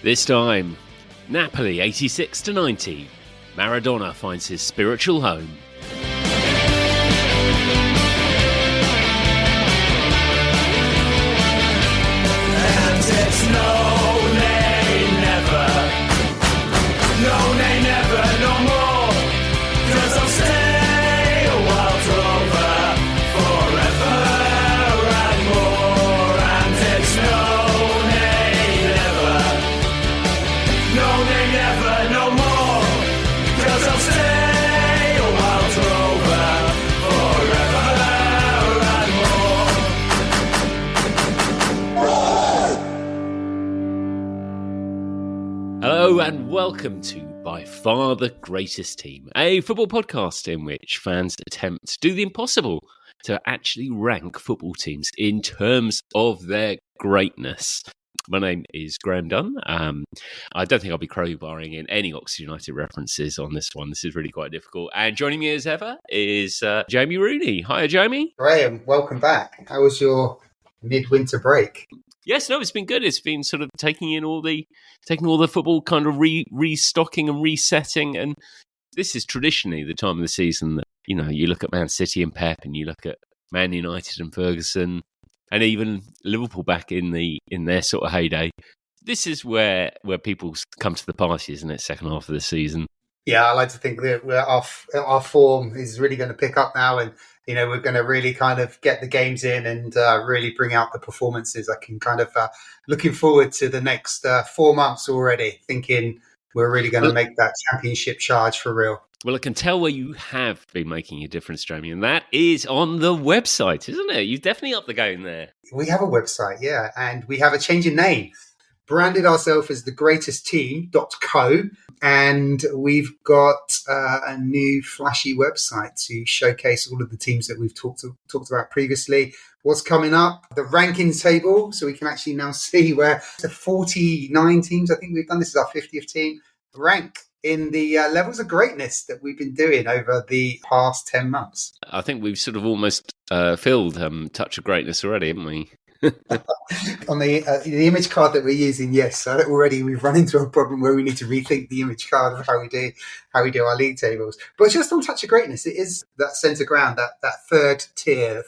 This time, Napoli 86-90. Maradona finds his spiritual home. And it's no nay never, no nay never, no more, 'cause I'll stay a while drover forever and more. And it's no nay never, no more, 'cause I'll stay a while drover forever and more. Hello and welcome to By Far the Greatest Team, a football podcast in which fans attempt to do the impossible to actually rank football teams in terms of their greatness. My name is Graham Dunn. I don't think I'll be crowbarring in any Oxford United references on this one. This is really quite difficult. And joining me as ever is Jamie Rooney. Hiya, Jamie. Graham, welcome back. How was your midwinter break? Yes, no, it's been good. It's been sort of taking all the football, kind of restocking and resetting. And this is traditionally the time of the season that, you know, you look at Man City and Pep, and you look at Man United and Ferguson, and even Liverpool back in their sort of heyday. This is where people come to the party, isn't it? Second half of the season. Yeah, I like to think that our form is really going to pick up now, and you know we're going to really kind of get the games in and really bring out the performances. I can kind of looking forward to the next 4 months already, thinking we're really going to make that championship charge for real. Well, I can tell where you have been making a difference, Jamie, and that is on the website, isn't it? You've definitely upped the game there. We have a website, yeah, and we have a change in name. Branded ourselves as thegreatestteam.co, and we've got a new flashy website to showcase all of the teams that we've talked about previously. What's coming up? The ranking table, so we can actually now see where the 49 teams, I think we've done, this is our 50th team, rank in the levels of greatness that we've been doing over the past 10 months. I think we've sort of almost filled Touch of Greatness already, haven't we? On the image card that we're using, yes. Already we've run into a problem where we need to rethink the image card of how we do our league tables. But just on Touch of Greatness, it is that centre ground, that third tier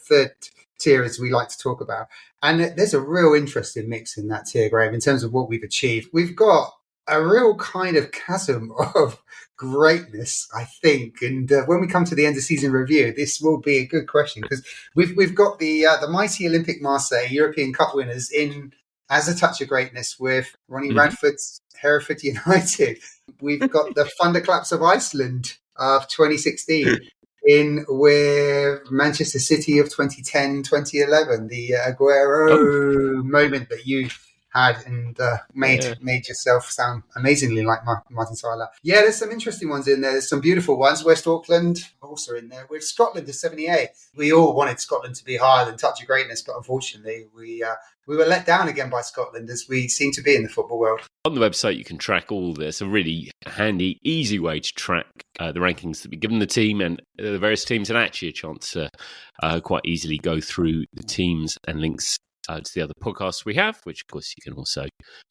as we like to talk about. And there's a real interesting mix in that tier, Graham, in terms of what we've achieved. We've got a real kind of chasm of greatness, I think. And when we come to the end of season review, this will be a good question, because we've got the mighty Olympic Marseille European Cup winners in as a touch of greatness with Ronnie Radford's Hereford United. We've got the Thunderclaps of Iceland of 2016 in with Manchester City of 2010, 2011, the Aguero moment that you had and made yourself sound amazingly like Martin Tyler. Yeah, there's some interesting ones in there. There's some beautiful ones. West Auckland also in there. With Scotland to 78. We all wanted Scotland to be higher than Touch of Greatness, but unfortunately we were let down again by Scotland, as we seem to be in the football world. On the website, you can track all this. A really handy, easy way to track the rankings that we've given the team and the various teams, and actually a chance to quite easily go through the teams and links to the other podcasts we have, which of course you can also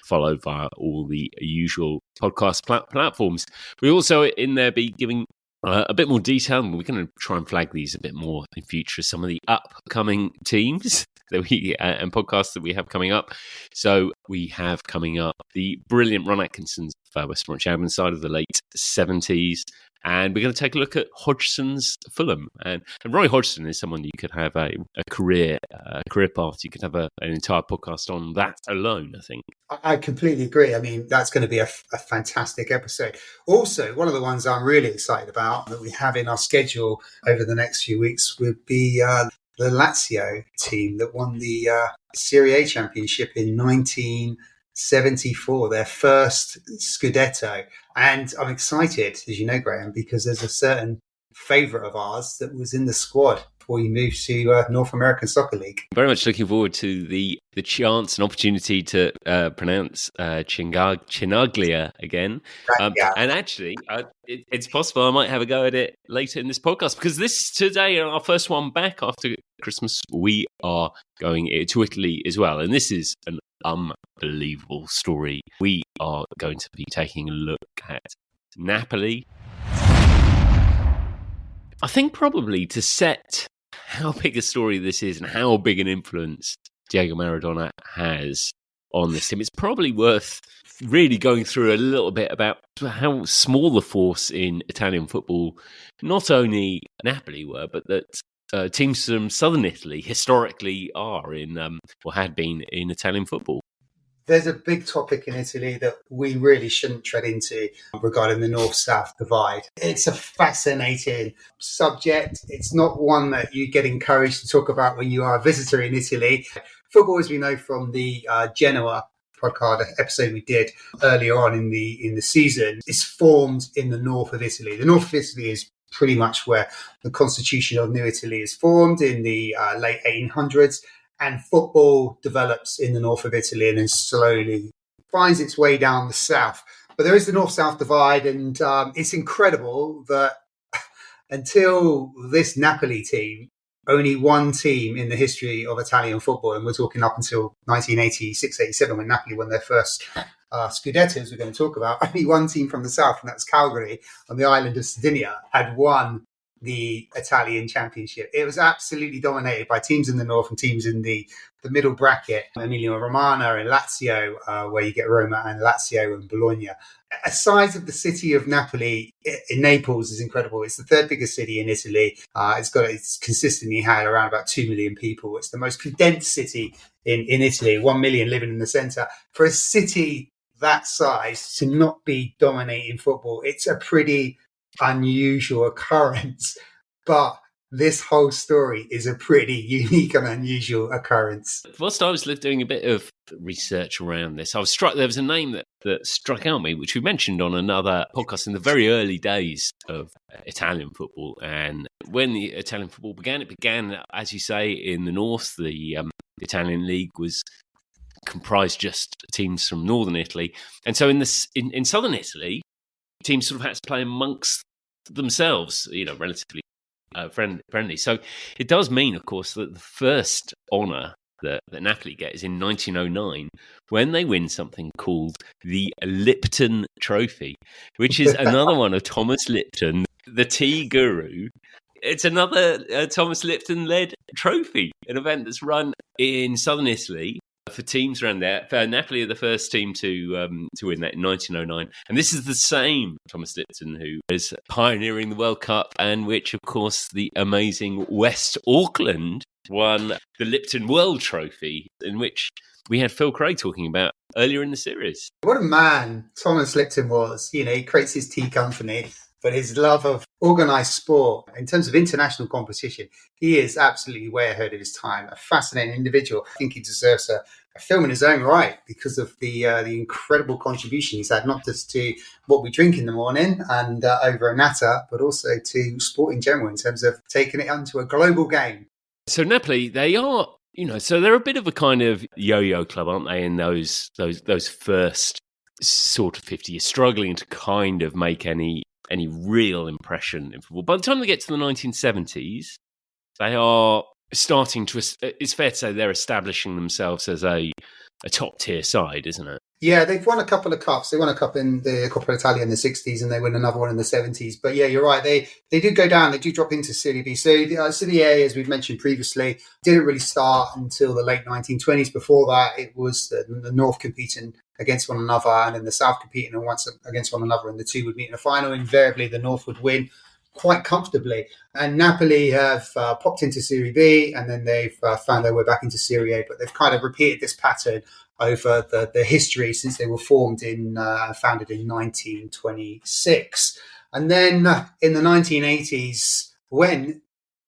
follow via all the usual podcast platforms. We also in there be giving a bit more detail, and we're going to try and flag these a bit more in future, some of the upcoming teams that we and podcasts that we have coming up. So we have coming up the brilliant Ron Atkinson's West Bromwich Albion side of the late 70s. And we're going to take a look at Hodgson's Fulham. And Roy Hodgson is someone you could have a career path. You could have an entire podcast on that alone, I think. I completely agree. I mean, that's going to be a fantastic episode. Also, one of the ones I'm really excited about that we have in our schedule over the next few weeks would be the Lazio team that won the Serie A Championship in 1974, their first Scudetto. And I'm excited, as you know, Graham, because there's a certain favourite of ours that was in the squad before you moved to North American Soccer League. Very much looking forward to the chance and opportunity to pronounce Chinaglia again. And actually, it's possible I might have a go at it later in this podcast, because this today, our first one back after Christmas, we are going to Italy as well. And this is an unbelievable story. We are going to be taking a look at Napoli. I think probably to set how big a story this is and how big an influence Diego Maradona has on this team, it's probably worth really going through a little bit about how small the force in Italian football not only Napoli were, but that teams from southern Italy historically are in, or had been in Italian football. There's a big topic in Italy that we really shouldn't tread into regarding the north-south divide. It's a fascinating subject. It's not one that you get encouraged to talk about when you are a visitor in Italy. Football, as we know from the Genoa podcast episode we did earlier on in the season, is formed in the north of Italy. The north of Italy is pretty much where the constitution of New Italy is formed in the late 1800s. And football develops in the north of Italy and then slowly finds its way down the south. But there is the north-south divide, and it's incredible that until this Napoli team, only one team in the history of Italian football, and we're talking up until 1986-87 when Napoli won their first Scudettos, we're going to talk about, only one team from the south, and that's Calgary on the island of Sardinia, had won the Italian Championship. It was absolutely dominated by teams in the north and teams in the middle bracket, Emilia-Romagna and Lazio, where you get Roma and Lazio and Bologna. The size of the city of Napoli in Naples is incredible. It's the third biggest city in Italy. It's consistently had around about 2 million people. It's the most condensed city in Italy, 1 million living in the centre. For a city that size to not be dominating football, it's a pretty unusual occurrence, but this whole story is a pretty unique and unusual occurrence. Whilst I was doing a bit of research around this, I was struck, there was a name that struck out me, which we mentioned on another podcast in the very early days of Italian football. And when the Italian football began, it began, as you say, in the north. The Italian league was comprised just teams from northern Italy. And so in southern Italy, teams sort of had to play amongst themselves, relatively friendly. So it does mean, of course, that the first honour that Napoli get is in 1909 when they win something called the Lipton Trophy, which is another one of Thomas Lipton, the tea guru. It's another Thomas Lipton-led trophy, an event that's run in southern Italy for teams around there. Napoli are the first team to win that in 1909. And this is the same Thomas Lipton who is pioneering the World Cup, and which, of course, the amazing West Auckland won the Lipton World Trophy, in which we had Phil Craig talking about earlier in the series. What a man Thomas Lipton was. He creates his tea company, but his love of organised sport, in terms of international competition, he is absolutely way ahead of his time. A fascinating individual. I think he deserves a film in his own right because of the incredible contribution he's had, not just to what we drink in the morning and over a natter, but also to sport in general in terms of taking it onto a global game. So Napoli, they are, so they're a bit of a kind of yo-yo club, aren't they? In those first sort of 50 years, struggling to kind of make any real impression in football. By the time they get to the 1970s, they are starting to, it's fair to say they're establishing themselves as a top-tier side, isn't it? Yeah, they've won a couple of cups. They won a cup in the Coppa Italia in the 60s, and they win another one in the 70s. But yeah, you're right. They do go down. They do drop into Serie B. So Serie A, as we've mentioned previously, didn't really start until the late 1920s. Before that, it was the North competing against one another, and then the South competing once against one another, and the two would meet in a final. Invariably, the North would win quite comfortably. And Napoli have popped into Serie B, and then they've found their way back into Serie A. But they've kind of repeated this pattern over the history since they were founded in 1926. And then in the 1980s, when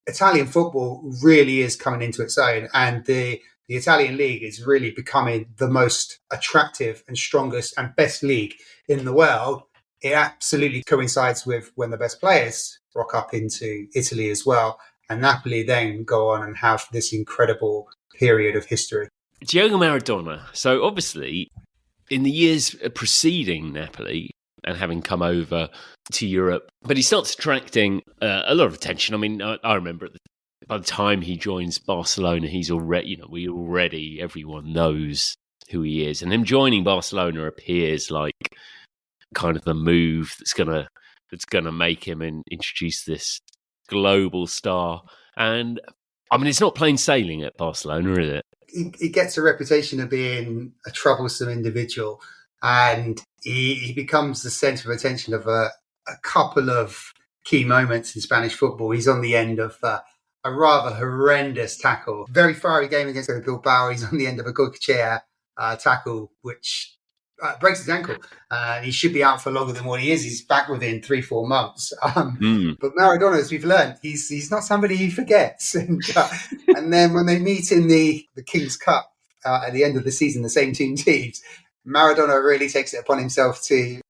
Italian football really is coming into its own, and the Italian league is really becoming the most attractive and strongest and best league in the world, it absolutely coincides with when the best players rock up into Italy as well. And Napoli then go on and have this incredible period of history. Diego Maradona. So obviously, in the years preceding Napoli and having come over to Europe, but he starts attracting a lot of attention. I mean, I remember by the time he joins Barcelona, he's already, everyone knows who he is, and him joining Barcelona appears like kind of the move that's gonna make him and introduce this global star. And I mean, it's not plain sailing at Barcelona, is it? He gets a reputation of being a troublesome individual, and he becomes the centre of attention of a couple of key moments in Spanish football. He's on the end of a rather horrendous tackle, very fiery game against Bilbao. He's on the end of a Goicoechea tackle, which breaks his ankle. He should be out for longer than what he is. He's back within 3-4 months. But Maradona, as we've learned, he's not somebody who forgets. And then when they meet in the King's Cup at the end of the season, the same two teams, Maradona really takes it upon himself to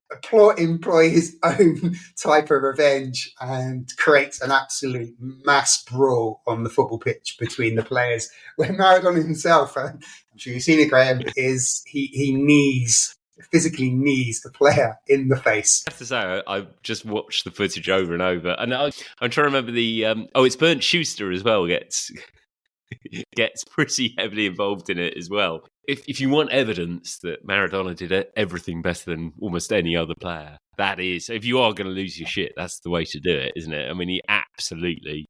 employ his own type of revenge and creates an absolute mass brawl on the football pitch between the players, where Maradona himself, I'm sure you've seen it, Graham, is he physically knees the player in the face. I have to say, I've just watched the footage over and over, and I'm trying to remember it's Bernd Schuster as well gets pretty heavily involved in it as well. If you want evidence that Maradona did everything better than almost any other player, that is, if you are going to lose your shit, that's the way to do it, isn't it? I mean, he absolutely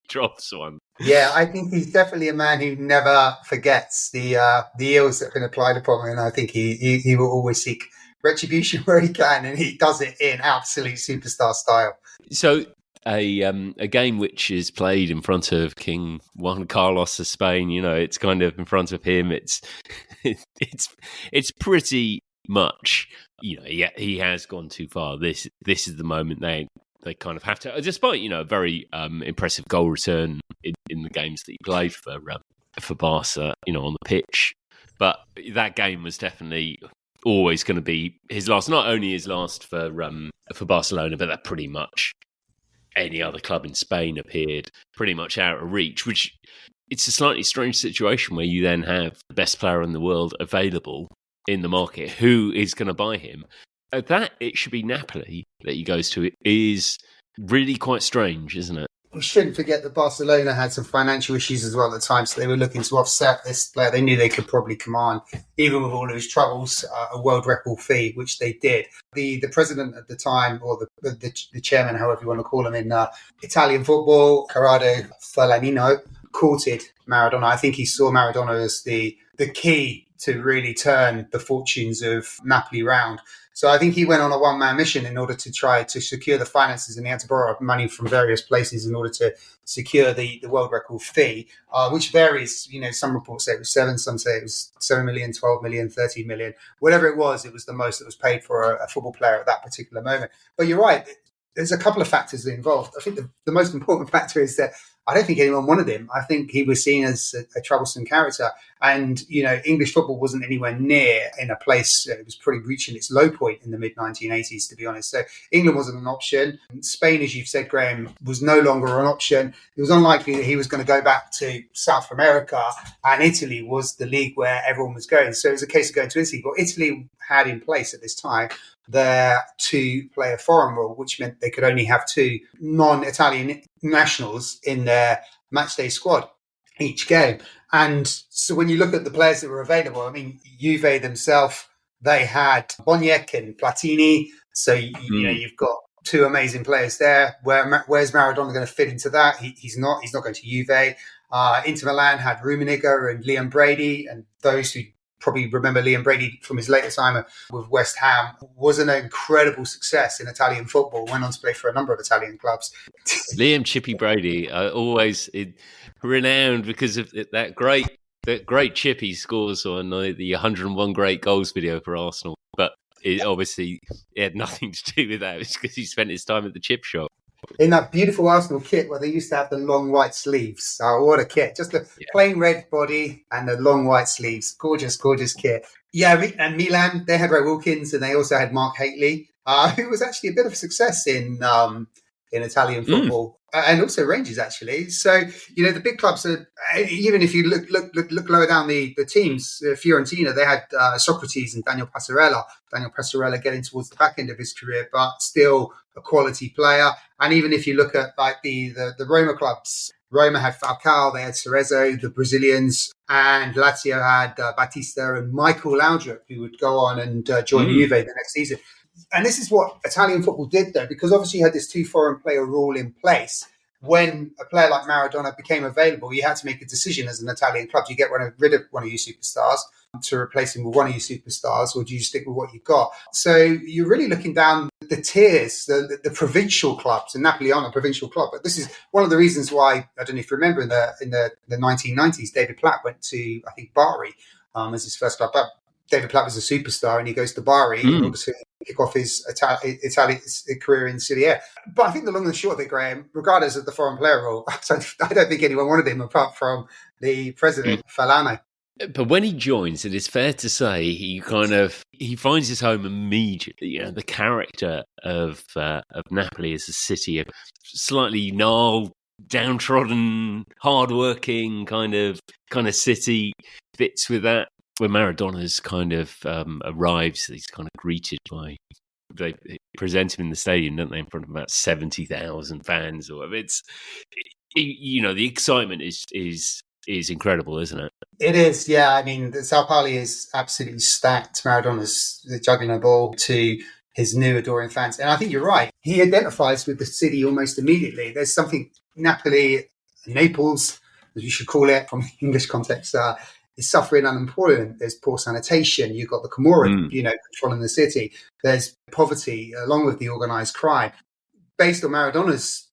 drops one. Yeah, I think he's definitely a man who never forgets the ills that have been applied upon him, and I think he will always seek retribution where he can, and he does it in absolute superstar style. So a game which is played in front of King Juan Carlos of Spain, it's kind of in front of him. It's pretty much, he has gone too far. This is the moment they kind of have to, despite a very impressive goal return in the games that he played for Barca, on the pitch. But that game was definitely always going to be his last. Not only his last for Barcelona, but that pretty much any other club in Spain appeared pretty much out of reach. Which it's a slightly strange situation where you then have the best player in the world available in the market. Who is going to buy him? That it should be Napoli that he goes to. It is really quite strange, isn't it? We shouldn't forget that Barcelona had some financial issues as well at the time, so they were looking to offset this player. They knew they could probably command, even with all of his troubles, a world record fee, which they did. The president at the time, or the chairman, however you want to call him, in Italian football, Corrado Falanino, courted Maradona. I think he saw Maradona as the key to really turn the fortunes of Napoli round. So I think he went on a one-man mission in order to try to secure the finances, and he had to borrow money from various places in order to secure the world record fee, which varies. Some reports say it was 7, some say it was 7 million, 12 million, 13 million. Whatever it was the most that was paid for a football player at that particular moment. But you're right. There's a couple of factors involved. I think the most important factor is that I don't think anyone wanted him. I think he was seen as a troublesome character. And, English football wasn't anywhere near in a place. It was pretty reaching its low point in the mid-1980s, to be honest. So England wasn't an option. Spain, as you've said, Graham, was no longer an option. It was unlikely that he was going to go back to South America. And Italy was the league where everyone was going. So it was a case of going to Italy. But Italy had in place at this time their 2-player foreign rule, which meant they could only have 2 non-Italian nationals in their matchday squad each game. And so when you look at the players that were available, I mean, Juve themselves, they had Boniek and Platini. So, you've got 2 amazing players there. Where's Maradona going to fit into that? He's not going to Juve. Inter Milan had Rummenigge and Liam Brady, and those who probably remember Liam Brady from his later time with West Ham, was an incredible success in Italian football, went on to play for a number of Italian clubs. Liam Chippy Brady, always renowned because of that great chip he scores on the 101 Great Goals video for Arsenal. But it had nothing to do with that. It's because he spent his time at the chip shop. In that beautiful Arsenal kit where they used to have the long white sleeves. Oh, what a kit. Just a plain red body and the long white sleeves. Gorgeous, gorgeous kit. Yeah, and Milan, they had Ray Wilkins, and they also had Mark Hateley, who was actually a bit of a success in Italian football. And also Rangers, actually. So, the big clubs are, even if you look lower down the teams, Fiorentina, they had Socrates and Daniel Passarella. Daniel Passarella getting towards the back end of his career, but still a quality player. And even if you look at like the Roma clubs, Roma had Falcao, they had Cerezo, the Brazilians, and Lazio had Batista and Michael Laudrup, who would go on and join Juve the next season. And this is what Italian football did, though, because obviously you had this 2 foreign player rule in place. When a player like Maradona became available, you had to make a decision as an Italian club. Do you get rid of one of your superstars to replace him with one of your superstars, or do you stick with what you've got? So you're really looking down the tiers, the provincial clubs, and Napoli aren't a provincial club. But this is one of the reasons why, I don't know if you remember, in the 1990s, David Platt went to, I think, Bari as his first club. But David Platt was a superstar, and he goes to Bari in order to kick off his Italian career in Serie A. But I think the long and short of it, Graham, regardless of the foreign player rule, I don't think anyone wanted him apart from the president, Falana. But when he joins, it is fair to say he finds his home immediately. You know, the character of Napoli as a city, a slightly gnarled, downtrodden, hardworking kind of city, fits with that. When Maradona's kind of arrives, he's kind of greeted by. They present him in the stadium, don't they, in front of about 70,000 fans or whatever. The excitement is incredible, isn't it? It is, yeah. I mean, the Sao Paulo is absolutely stacked. Maradona's juggling a ball to his new adoring fans. And I think you're right. He identifies with the city almost immediately. There's something Naples, as we should call it from the English context, is suffering unemployment. There's poor sanitation. You've got the Camorra, controlling the city. There's poverty along with the organised crime. Based on Maradona's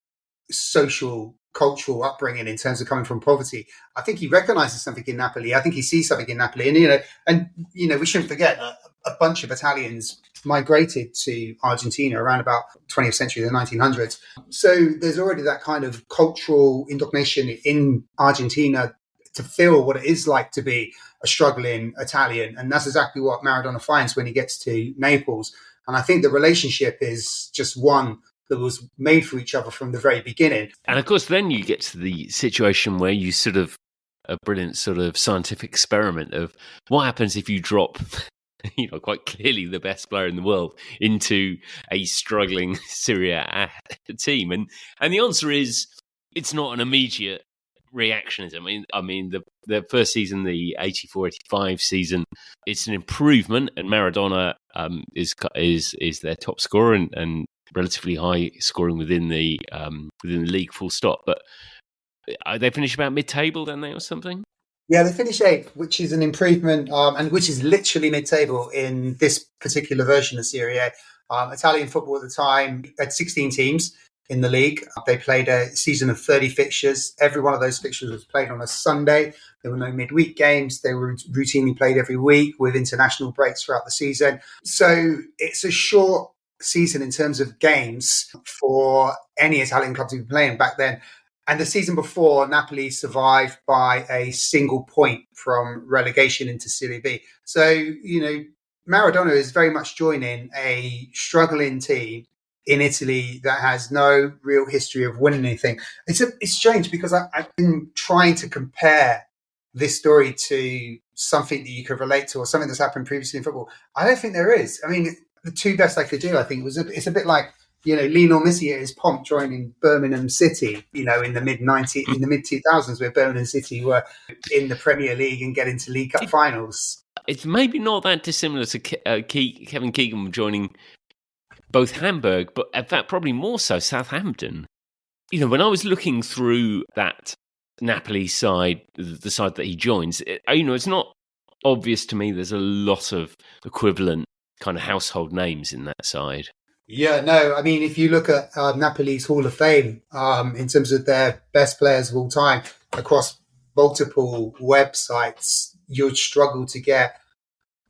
social, cultural upbringing in terms of coming from poverty, I think he recognises something in Napoli. I think he sees something in Napoli. And we shouldn't forget that a bunch of Italians migrated to Argentina around about 20th century, the 1900s. So there's already that kind of cultural indoctrination in Argentina to feel what it is like to be a struggling Italian. And that's exactly what Maradona finds when he gets to Naples. And I think the relationship is just one that was made for each other from the very beginning. And of course, then you get to the situation where you sort of, a brilliant sort of scientific experiment of what happens if you drop, quite clearly the best player in the world into a struggling Serie A team. And the answer is, it's not an immediate reaction. I mean, the first season, the 84-85 season, it's an improvement, and Maradona is their top scorer and relatively high scoring within the league, full stop. But they finish about mid-table, don't they, or something? Yeah, they finish 8th, which is an improvement, and which is literally mid-table in this particular version of Serie A. Italian football at the time had 16 teams in the league. They played a season of 30 fixtures. Every one of those fixtures was played on a Sunday. There were no midweek games. They were routinely played every week with international breaks throughout the season. So it's a short season in terms of games for any Italian club to be playing back then. And the season before, Napoli survived by a single point from relegation into Serie B. So, Maradona is very much joining a struggling team in Italy that has no real history of winning anything. It's strange because I've been trying to compare this story to something that you could relate to or something that's happened previously in football. I don't think there is. I mean, the two best I could do, I think, it's a bit like, Lionel Messi at his pomp joining Birmingham City, in the mid 2000s, where Birmingham City were in the Premier League and getting to League Cup finals. It's maybe not that dissimilar to Kevin Keegan joining both Hamburg, but in fact, probably more so Southampton. When I was looking through that Napoli side, the side that he joins, it's not obvious to me there's a lot of equivalent kind of household names in that side. Yeah, no, I mean, if you look at Napoli's Hall of Fame, in terms of their best players of all time, across multiple websites, you'd struggle to get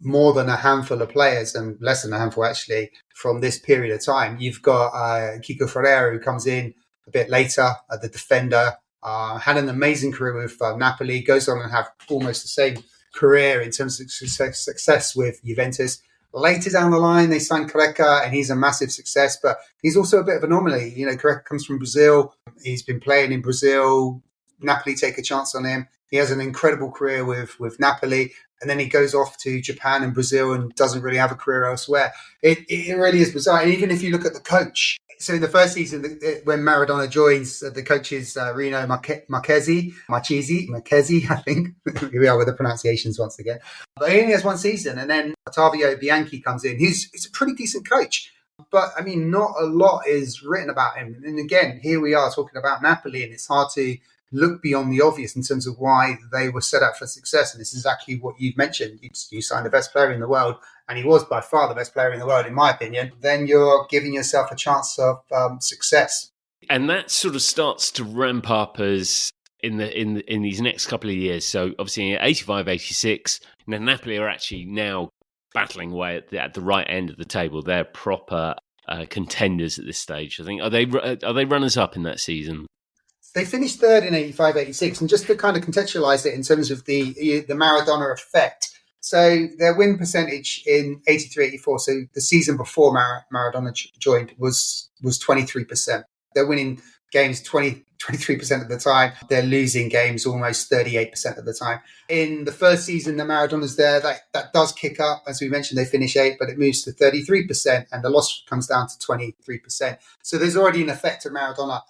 more than a handful of players, and less than a handful actually, from this period of time. You've got Kiko Ferreira, who comes in a bit later, the defender, had an amazing career with Napoli, goes on and have almost the same career in terms of success with Juventus. Later down the line, they signed Careca, and he's a massive success, but he's also a bit of an anomaly. Careca comes from Brazil. He's been playing in Brazil. Napoli take a chance on him. He has an incredible career with Napoli, and then he goes off to Japan and Brazil and doesn't really have a career elsewhere. It really is bizarre. And even if you look at the coach, So in the first season, when Maradona joins, the coach is Rino Marchesi, I think. Here we are with the pronunciations once again. But he only has one season, and then Ottavio Bianchi comes in. He's a pretty decent coach. But, I mean, not a lot is written about him. And again, here we are talking about Napoli, and it's hard to look beyond the obvious in terms of why they were set up for success. And this is exactly what you've mentioned. You signed the best player in the world, and he was by far the best player in the world, in my opinion. Then you're giving yourself a chance of success. And that sort of starts to ramp up as in these next couple of years. So obviously in 85, 86, Napoli are actually now battling away at the right end of the table. They're proper contenders at this stage. I think are they runners up in that season? They finished third in 85, 86, and just to kind of contextualize it in terms of the Maradona effect. So their win percentage in 83, 84, so the season before Maradona joined, was 23%. They're winning games 23% of the time. They're losing games almost 38% of the time. In the first season, the Maradona's there. That does kick up. As we mentioned, they finish 8th, but it moves to 33%, and the loss comes down to 23%. So there's already an effect of Maradona.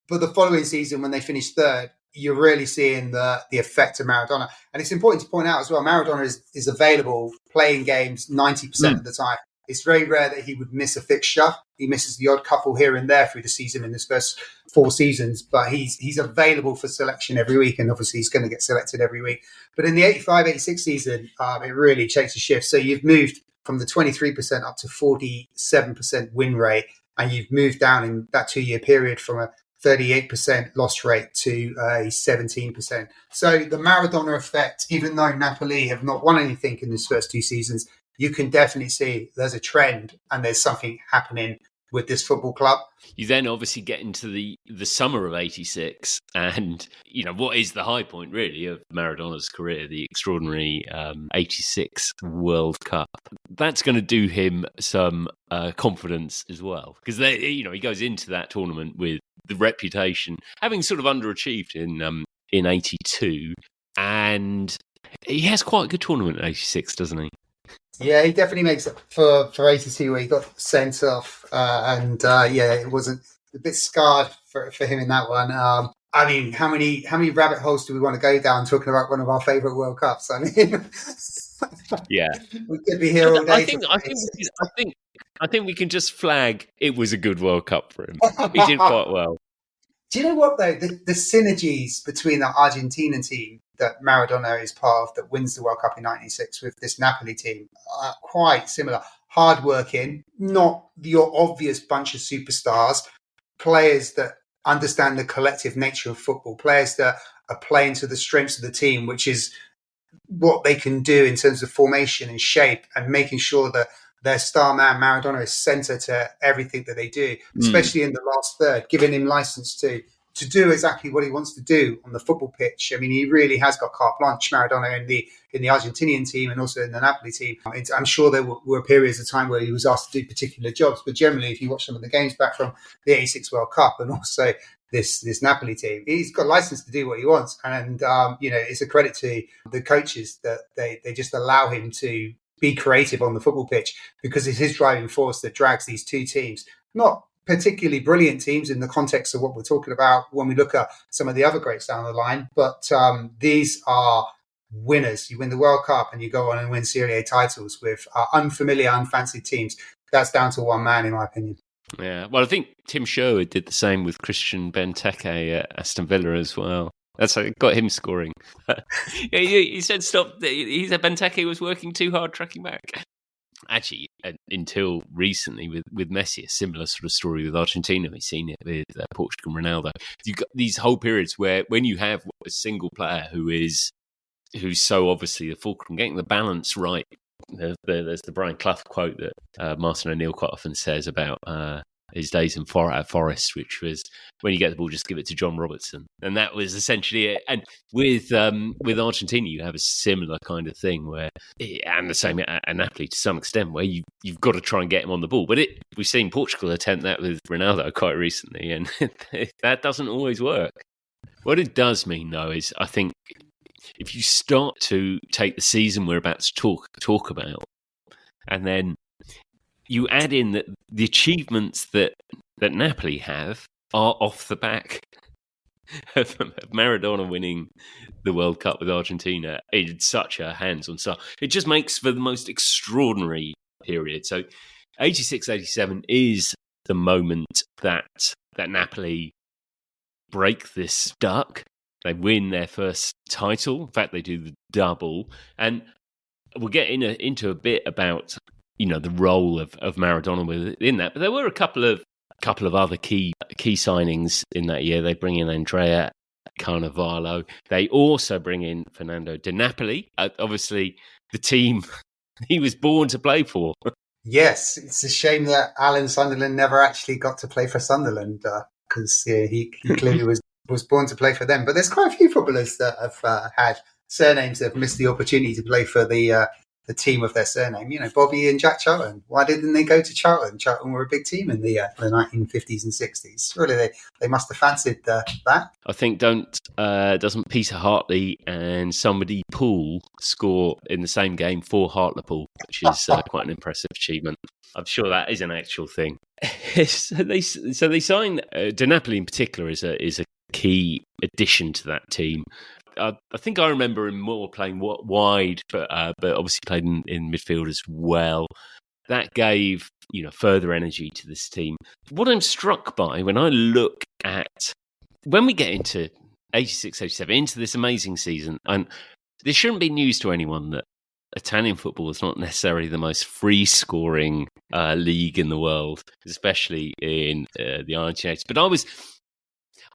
But the following season, when they finish third, you're really seeing the effect of Maradona. And it's important to point out as well, Maradona is available playing games 90% of the time. It's very rare that he would miss a fixture. He misses the odd couple here and there through the season in his first 4 seasons, but he's available for selection every week, and obviously he's going to get selected every week. But in the 85, 86 season, it really takes a shift. So you've moved from the 23% up to 47% win rate, and you've moved down in that 2-year period from a 38% loss rate to a 17%. So the Maradona effect, even though Napoli have not won anything in these first 2 seasons, you can definitely see there's a trend and there's something happening with this football club. You then obviously get into the summer of 86, and what is the high point really of Maradona's career, the extraordinary 86 World Cup. That's going to do him some confidence as well, because he goes into that tournament with the reputation, having sort of underachieved in 82, and he has quite a good tournament in 86, doesn't he? Yeah, he definitely makes it for 82, where he got sent off, it wasn't a bit scarred for him in that one. I mean, how many rabbit holes do we want to go down talking about one of our favourite World Cups? I mean, yeah, we could be here all day. I think we can just flag it was a good World Cup for him. He did quite well. Do you know what, though? The synergies between the Argentinian team that Maradona is part of, that wins the World Cup in 96, with this Napoli team, are quite similar. Hard-working, not your obvious bunch of superstars, players that understand the collective nature of football, players that are playing to the strengths of the team, which is what they can do in terms of formation and shape, and making sure that their star man Maradona is centre to everything that they do, especially in the last third, giving him license to do exactly what he wants to do on the football pitch. I mean, he really has got carte blanche, Maradona, in the Argentinian team and also in the Napoli team. I'm sure there were periods of time where he was asked to do particular jobs, but generally, if you watch some of the games back from the 86 World Cup and also this Napoli team, he's got license to do what he wants. And, it's a credit to the coaches that they just allow him to be creative on the football pitch, because it's his driving force that drags these 2 teams. Not particularly brilliant teams in the context of what we're talking about when we look at some of the other greats down the line, but these are winners. You win the World Cup and you go on and win Serie A titles with unfamiliar, unfancied teams. That's down to one man, in my opinion. Yeah, well, I think Tim Sherwood did the same with Christian Benteke at Aston Villa as well. That's how it got him scoring. He said stop. He said Benteke was working too hard tracking back. Actually, until recently with Messi, a similar sort of story with Argentina. We've seen it with Portugal and Ronaldo. You've got these whole periods where when you have a single player who's so obviously the fulcrum, getting the balance right. There's the Brian Clough quote that Martin O'Neill quite often says about his days in Forest, which was, when you get the ball, just give it to John Robertson. And that was essentially it. And with Argentina, you have a similar kind of thing where, and the same at Napoli to some extent, where you've got to try and get him on the ball. But we've seen Portugal attempt that with Ronaldo quite recently, and that doesn't always work. What it does mean, though, is I think if you start to take the season we're about to talk about, and then you add in the achievements that that Napoli have are off the back of Maradona winning the World Cup with Argentina in such a hands-on style. It just makes for the most extraordinary period. So 86-87 is the moment that Napoli break this duck. They win their first title. In fact, they do the double. And we'll get into a bit about, the role of Maradona within that. But there were a couple of other key signings in that year. They bring in Andrea Carnevalo. They also bring in Fernando Di Napoli. Obviously, the team he was born to play for. Yes, it's a shame that Alan Sunderland never actually got to play for Sunderland because he clearly was born to play for them. But there's quite a few footballers that have had surnames that have missed the opportunity to play for the team of their surname. Bobby and Jack Charlton. Why didn't they go to Charlton? Charlton were a big team in the 1950s and 60s. Surely they must have fancied that. I think doesn't Peter Hartley and somebody Poole score in the same game for Hartlepool, which is quite an impressive achievement. I'm sure that is an actual thing. so they sign Di Napoli in particular is a key addition to that team. I think I remember him more playing wide, but obviously played in midfield as well. That gave further energy to this team. What I'm struck by when I look at when we get into 86-87, into this amazing season, and this shouldn't be news to anyone that Italian football is not necessarily the most free-scoring league in the world, especially in the 1980s. But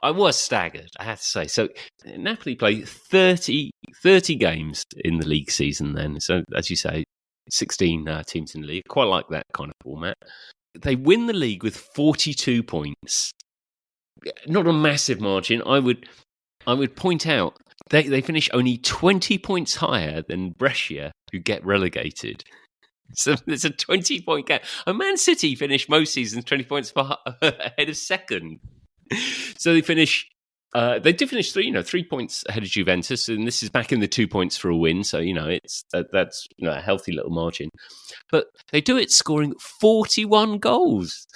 I was staggered, I have to say. So Napoli played 30 games in the league season then. So as you say, 16 teams in the league. Quite like that kind of format. They win the league with 42 points. Not a massive margin. I would point out they finish only 20 points higher than Brescia, who get relegated. So there's a 20-point gap. Man City finished most seasons 20 points ahead of second. So they finish. They did finish 3 points ahead of Juventus, and this is back in the 2 points for a win. So that's a healthy little margin. But they do it scoring 41 goals.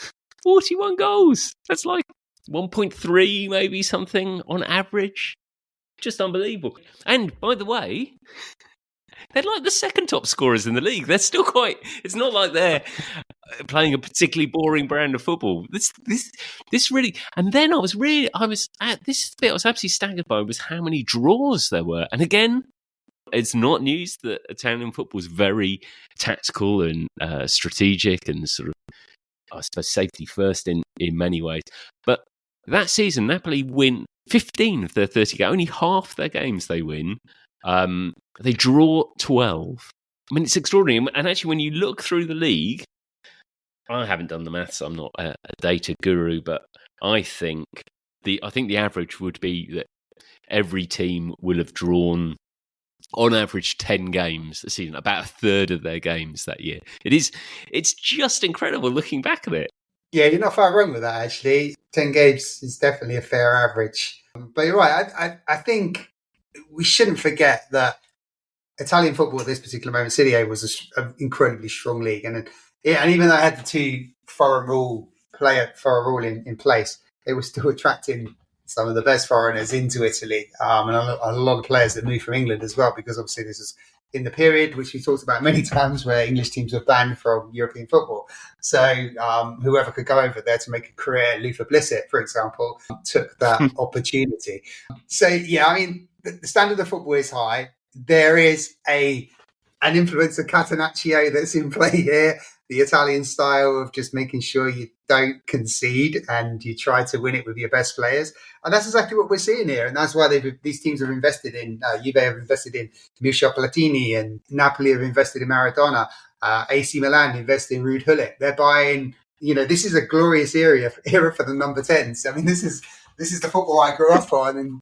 41 goals. That's like 1.3 maybe something on average. Just unbelievable. And by the way, they're like the second top scorers in the league. They're still quite. It's not like they're playing a particularly boring brand of football. This really. And then I was at this bit. I was absolutely staggered by was how many draws there were. And again, it's not news that Italian football is very tactical and strategic and sort of, I suppose, safety first in many ways. But that season, Napoli win 15 of their 30 games. Only half their games they win. They draw 12. I mean, it's extraordinary. And actually, when you look through the league, I haven't done the maths. I'm not a data guru, but I think the average would be that every team will have drawn, on average, 10 games this season. About a third of their games that year. It's just incredible looking back at it. Yeah, you're not far wrong with that, actually. 10 games is definitely a fair average. But you're right. I think we shouldn't forget that Italian football at this particular moment, Serie A was an incredibly strong league. And even though I had the two foreign rule in place, they were still attracting some of the best foreigners into Italy. And a lot of players that moved from England as well, because obviously this is in the period, which we talked about many times, where English teams were banned from European football. So whoever could go over there to make a career, Luther Blissett, for example, took that opportunity. So, yeah, I mean, the standard of football is high. There is an influence of Catenaccio that's in play here. The Italian style of just making sure you don't concede and you try to win it with your best players. And that's exactly what we're seeing here. And that's why these teams have invested in, Juve have invested in Michel Platini, and Napoli have invested in Maradona. AC Milan invested in Ruud Gullit. They're buying, this is a glorious era for the number 10s. I mean, this is the football I grew up on. And,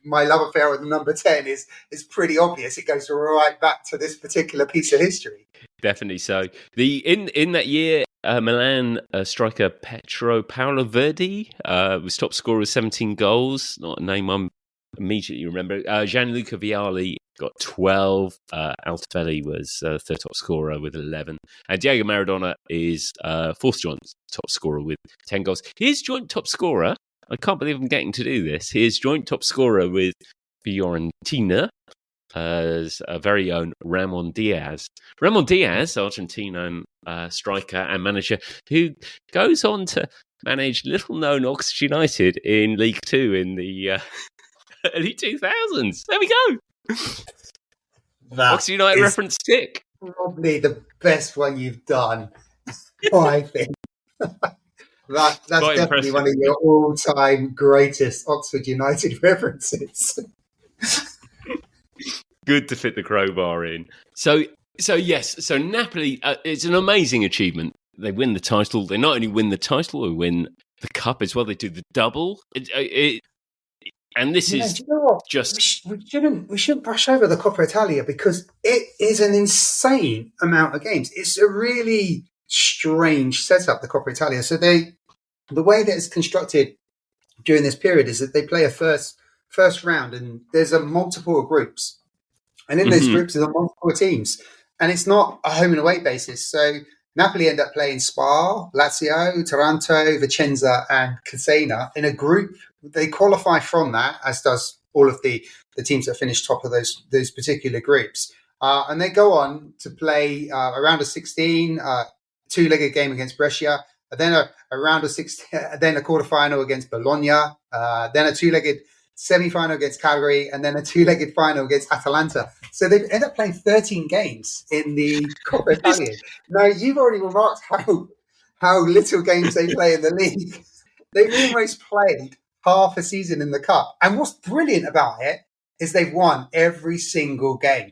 my love affair with the number 10 is pretty obvious. It goes right back to this particular piece of history. Definitely so. In that year, Milan striker Paolo Verdi was top scorer with 17 goals. Not a name I immediately remember. Gianluca Vialli got 12. Altafeli was third top scorer with 11. And Diego Maradona is fourth joint top scorer with 10 goals. He is joint top scorer. I can't believe I'm getting to do this. He is joint top scorer with Fiorentina as a very own Ramon Diaz. Ramon Diaz, Argentinian striker and manager, who goes on to manage little-known Oxford United in League Two in the early 2000s. There we go. Oxford United reference stick. Probably the best one you've done, I think. That's Quite definitely impressive. one of your all-time greatest Oxford United references. Good to fit the crowbar in. So yes. So Napoli, it's an amazing achievement. They win the title. They not only win the title, they win the cup as well. They do the double. And this is do you know what? just We shouldn't brush over the Coppa Italia because it is an insane amount of games. It's a really strange setup, the Coppa Italia. So the way that it's constructed during this period is that they play a first round, and there's a multiple of groups, and in those groups there are multiple teams, and it's not a home and away basis. So Napoli end up playing Spa, Lazio, Taranto, Vicenza, and Cesena in a group. They qualify from that, as does all of the teams that finish top of those particular groups. And they go on to play a round of 16, two-legged game against Brescia, then a round of 16, then a quarterfinal against Bologna, then a two-legged semi-final against Cagliari, and then a two-legged final against Atalanta. So they end up playing 13 games in the Coppa Italia. Now, you've already remarked how little games they play in the league. They've almost played half a season in the cup. And what's brilliant about it is they've won every single game.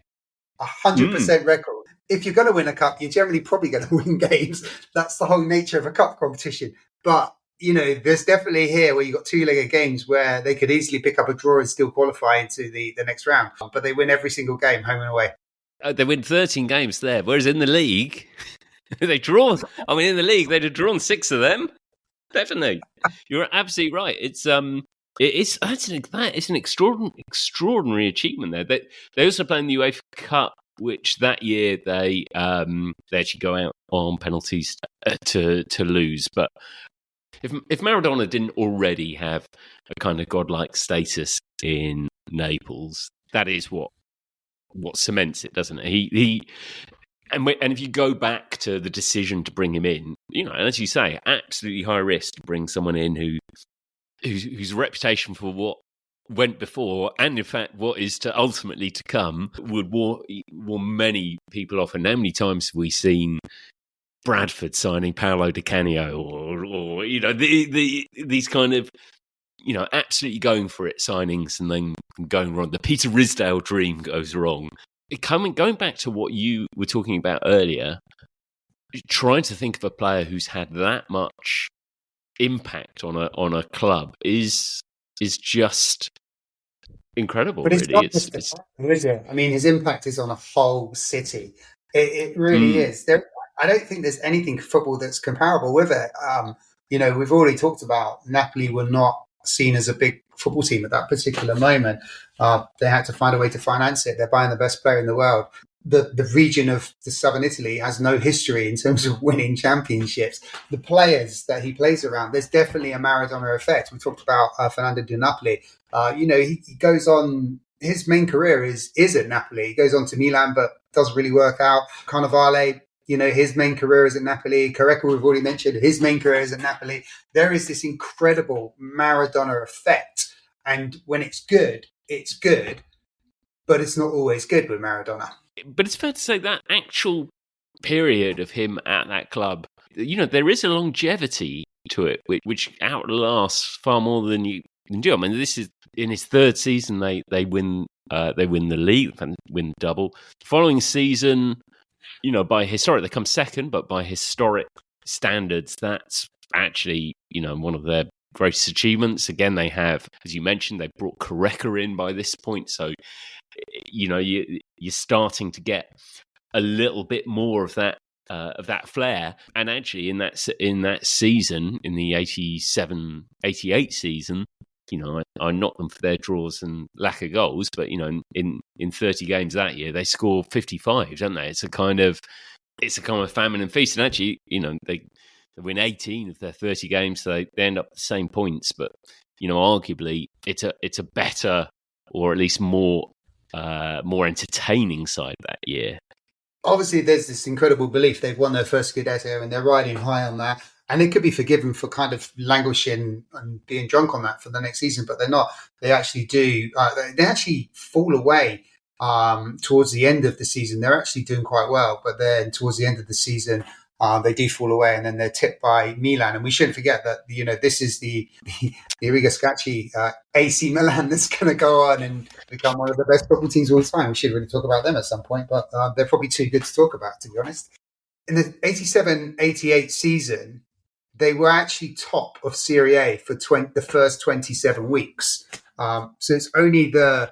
100% record. If you're going to win a cup, you're generally probably going to win games. That's the whole nature of a cup competition. But, there's definitely here where you've got two-legged games where they could easily pick up a draw and still qualify into the next round. But they win every single game, home and away. they win 13 games there, whereas in the league, they draw. I mean, in the league, they'd have drawn 6 of them. Definitely. You're absolutely right. It's an extraordinary achievement there. They also play in the UEFA Cup, which that year they actually go out on penalties to lose. But if Maradona didn't already have a kind of godlike status in Naples, that is what cements it, doesn't it? And if you go back to the decision to bring him in, and as you say, absolutely high risk to bring someone in whose reputation for what went before, and in fact what is to ultimately to come, would warn many people off. And how many times have we seen Bradford signing Paolo Di Canio, or these kind of absolutely going for it signings and then going wrong. The Peter Ridsdale dream goes wrong. Going back to what you were talking about earlier, trying to think of a player who's had that much impact on a club is just incredible. But it's really. not just the club, is it? I mean, his impact is on a whole city. It really is. I don't think there's anything football that's comparable with it. We've already talked about Napoli were not seen as a big football team at that particular moment. They had to find a way to finance it. They're buying the best player in the world. The region of the southern Italy has no history in terms of winning championships. The players that he plays around, there's definitely a Maradona effect. We talked about Fernando Di Napoli. He goes on. His main career is at Napoli. He goes on to Milan, but doesn't really work out. Cannavale, his main career is at Napoli. Careca, we've already mentioned, his main career is at Napoli. There is this incredible Maradona effect. And when it's good, but it's not always good with Maradona. But it's fair to say that actual period of him at that club, there is a longevity to it, which outlasts far more than you can do. I mean, this is in his third season. They win the league and win the double. The following season, by historic, they come second, but by historic standards, that's actually one of their greatest achievements. Again, they have, as you mentioned, they brought Careca in by this point, so you're starting to get a little bit more of that flair. And actually, in that season, in the 87-88 season, I knock them for their draws and lack of goals, but in 30 games that year they score 55, don't they? It's a kind of famine and feast, and actually, they win 18 of their 30 games, so they end up the same points. But arguably, it's a better, or at least more entertaining side that year. Obviously, there's this incredible belief they've won their first Scudetto and they're riding high on that. And it could be forgiven for kind of languishing and being drunk on that for the next season, but they're not. They actually do. They actually fall away towards the end of the season. They're actually doing quite well, but then towards the end of the season, they do fall away, and then they're tipped by Milan. And we shouldn't forget that this is the Arrigo Sacchi AC Milan that's going to go on and become one of the best football teams of all time. We should really talk about them at some point, but they're probably too good to talk about, to be honest. In the 87-88 season, they were actually top of Serie A for the first 27 weeks. So it's only the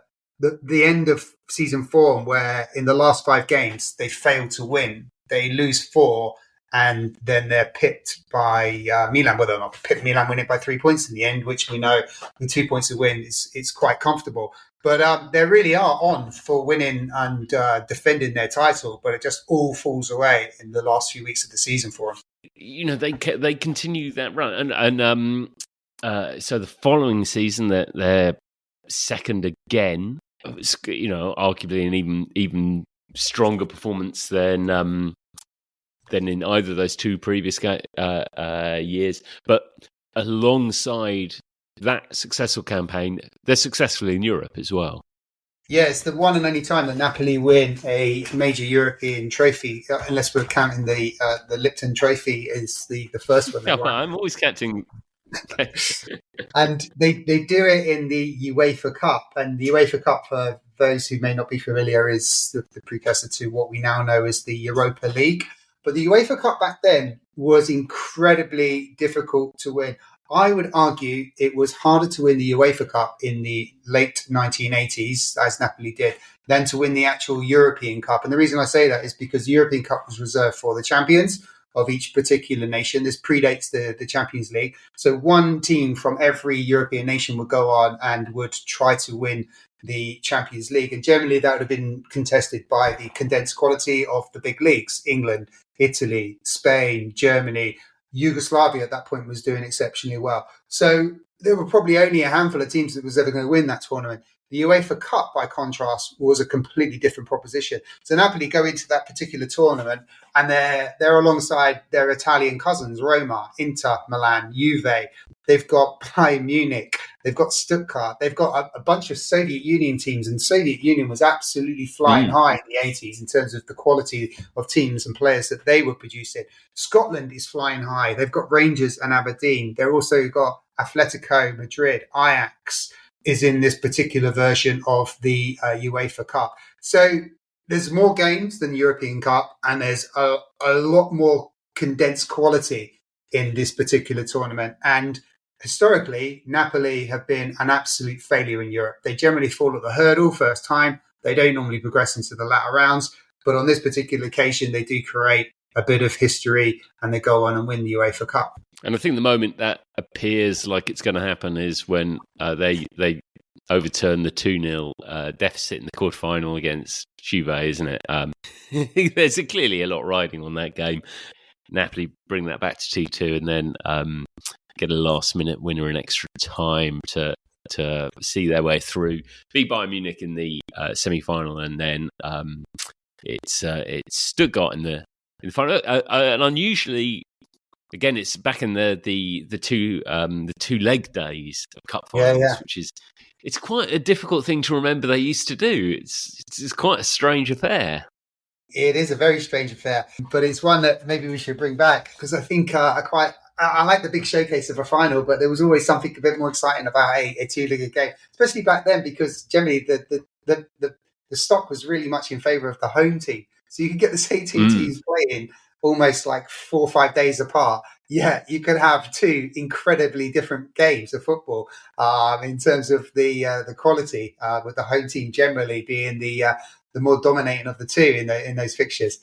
end of season form where in the last 5 games they failed to win. They lose 4, and then they're pipped by Milan. Whether or not Milan win it by 3 points in the end, which we know with 2 points to win it's quite comfortable. But they really are on for winning and defending their title, but it just all falls away in the last few weeks of the season for them. They continue that run, and so the following season they're second again. Arguably an even stronger performance than in either of those 2 previous years. But alongside that successful campaign, they're successful in Europe as well. Yeah, it's the one and only time that Napoli win a major European trophy, unless we're counting the Lipton Trophy as the first one. I'm always counting. And they do it in the UEFA Cup. And the UEFA Cup, for those who may not be familiar, is the precursor to what we now know as the Europa League. But the UEFA Cup back then was incredibly difficult to win. I would argue it was harder to win the UEFA Cup in the late 1980s, as Napoli did, than to win the actual European Cup. And the reason I say that is because the European Cup was reserved for the champions of each particular nation. This predates the Champions League. So one team from every European nation would go on and would try to win the Champions League. And generally that would have been contested by the condensed quality of the big leagues: England, Italy, Spain, Germany. Yugoslavia at that point was doing exceptionally well. So there were probably only a handful of teams that was ever going to win that tournament. The UEFA Cup, by contrast, was a completely different proposition. So Napoli go into that particular tournament and they're alongside their Italian cousins: Roma, Inter, Milan, Juve. They've got Bayern Munich. They've got Stuttgart. They've got a bunch of Soviet Union teams, and Soviet Union was absolutely flying high in the 80s in terms of the quality of teams and players that they were producing. Scotland is flying high. They've got Rangers and Aberdeen. They've also got Atletico Madrid. Ajax is in this particular version of the UEFA Cup. So there's more games than the European Cup, and there's a lot more condensed quality in this particular tournament. And historically, Napoli have been an absolute failure in Europe. They generally fall at the hurdle first time. They don't normally progress into the latter rounds. But on this particular occasion, they do create a bit of history and they go on and win the UEFA Cup. And I think the moment that appears like it's going to happen is when they overturn the 2-0 deficit in the quarterfinal against Juve, isn't it? There's clearly a lot riding on that game. Napoli bring that back to 2-2 and then get a last-minute winner in extra time to see their way through. Beat Bayern Munich in the semi-final, and then it's Stuttgart in the final. And unusually, again, it's back in the two leg days of cup finals, which is it's quite a difficult thing to remember. They used to do. It's quite a strange affair. It is a very strange affair, but it's one that maybe we should bring back, because I think I like the big showcase of a final, but there was always something a bit more exciting about a two-legged game, especially back then, because generally the stock was really much in favour of the home team. So you could get the same two teams playing almost like 4 or 5 days apart. Yeah, you could have 2 incredibly different games of football in terms of the quality, with the home team generally being the more dominating of the two in those fixtures.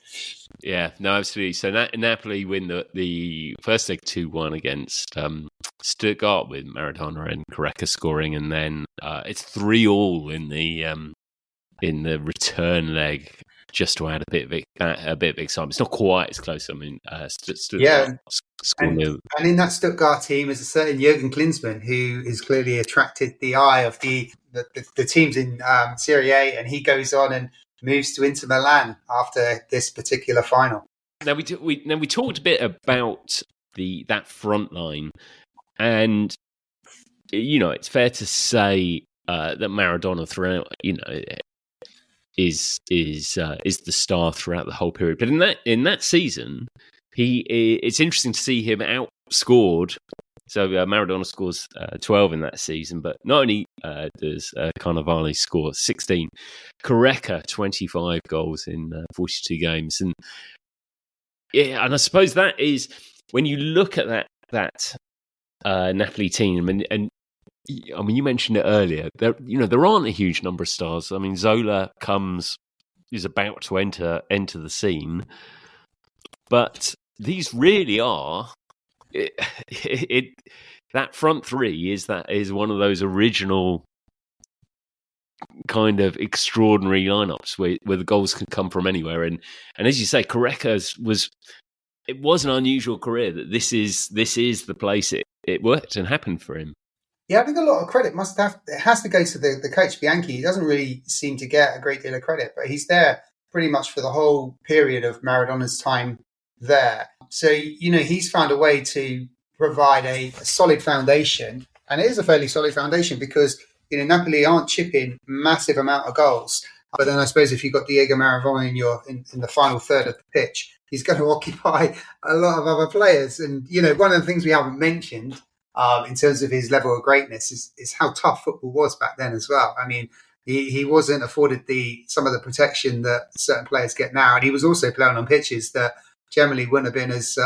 Yeah, no, absolutely. So Napoli win the first leg 2-1 against Stuttgart with Maradona and Careca scoring, and then it's 3-3 in the return leg, just to add a bit of excitement. It's not quite as close. I mean, Stuttgart and in that Stuttgart team is a certain Jurgen Klinsmann, who has clearly attracted the eye of the teams in Serie A, and he goes on and moves to Inter Milan after this particular final. Now we talked a bit about that front line, and it's fair to say that Maradona throughout is the star throughout the whole period. But in that season, it's interesting to see him outscored. So Maradona scores 12 in that season, but not only does Carnevale score 16, Careca 25 goals in 42 games, and I suppose that is when you look at that Napoli team, and I mean you mentioned it earlier. There aren't a huge number of stars. I mean Zola is about to enter the scene, but these really are. That front three is one of those original kind of extraordinary lineups where the goals can come from anywhere, and as you say, Careca was an unusual career. That this is the place it worked and happened for him. Yeah, I think a lot of credit has to go to the coach Bianchi. He doesn't really seem to get a great deal of credit, but he's there pretty much for the whole period of Maradona's time there. So, he's found a way to provide a solid foundation, and it is a fairly solid foundation because, Napoli aren't chipping massive amount of goals. But then I suppose if you've got Diego Maradona in the final third of the pitch, he's going to occupy a lot of other players. And, one of the things we haven't mentioned in terms of his level of greatness is how tough football was back then as well. I mean, he wasn't afforded some of the protection that certain players get now. And he was also playing on pitches that generally wouldn't have been as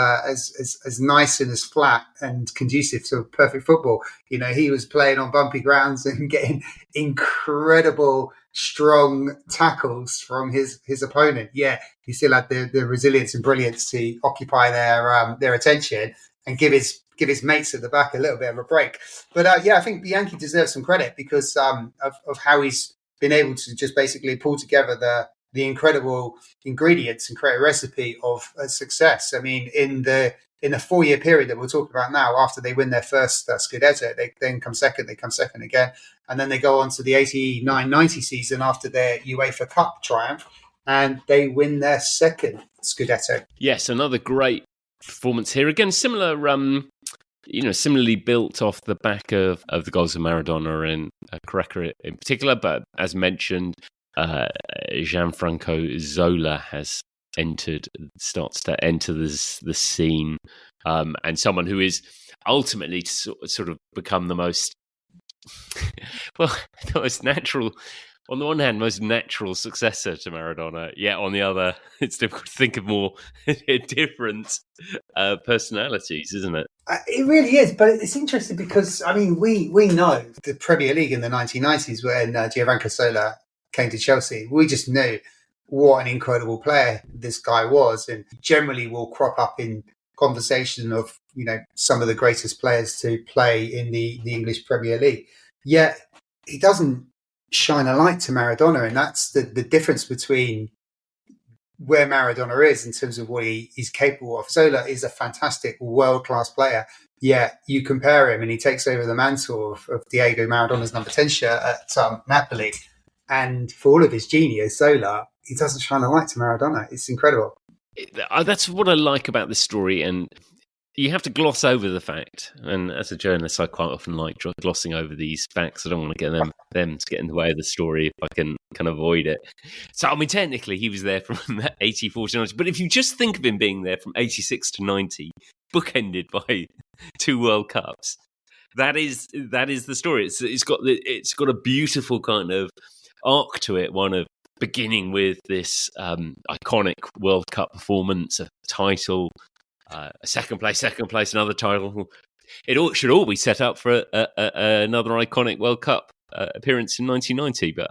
nice and as flat and conducive to perfect football. He was playing on bumpy grounds and getting incredible strong tackles from his opponent. Yeah, he still had the resilience and brilliance to occupy their attention and give his mates at the back a little bit of a break. But I think Bianchi deserves some credit because of how he's been able to just basically pull together the incredible ingredients and create a recipe of success. I mean, in the 4-year period that we're talking about now, after they win their first Scudetto, they then come second again, and then they go on to the 89-90 season after their UEFA Cup triumph, and they win their second Scudetto. Yes, another great performance here. Again, similarly built off the back of the goals of Maradona and Careca in particular, but as mentioned, Gianfranco Zola starts to enter the scene, and someone who is ultimately sort of become the most natural, on the one hand, most natural successor to Maradona. Yet on the other, it's difficult to think of more different personalities, isn't it? It really is, but it's interesting because we know the Premier League in the 1990s when Gianfranco Zola came to Chelsea. We just knew what an incredible player this guy was, and generally will crop up in conversation of some of the greatest players to play in the English Premier League. Yet he doesn't shine a light to Maradona, and that's the difference between where Maradona is in terms of what he's capable of. Zola is a fantastic world-class player, yet you compare him and he takes over the mantle of Diego Maradona's number 10 shirt at Napoli. And for all of his genius, Zola, he doesn't shine a light to Maradona. It's incredible. That's what I like about this story, and you have to gloss over the fact. And as a journalist, I quite often like glossing over these facts. I don't want to get them to get in the way of the story if I can avoid it. So, technically, he was there from 84 to 90. But if you just think of him being there from 86 to 90, bookended by 2 World Cups, that is the story. It's got a beautiful kind of arc to it, one of beginning with this iconic World Cup performance, a title, a second place, another title. It should all be set up for another iconic World Cup appearance in 1990, but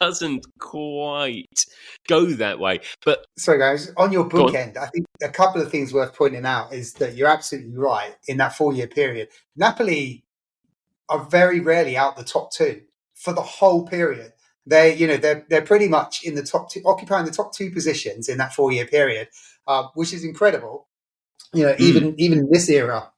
doesn't quite go that way. But sorry, guys, on your go on. bookend, I think a couple of things worth pointing out is that you're absolutely right. In that 4-year period, Napoli are very rarely out the top two for the whole period. They're pretty much in the top two, occupying the top two positions in that 4-year period, which is incredible. Even in this era,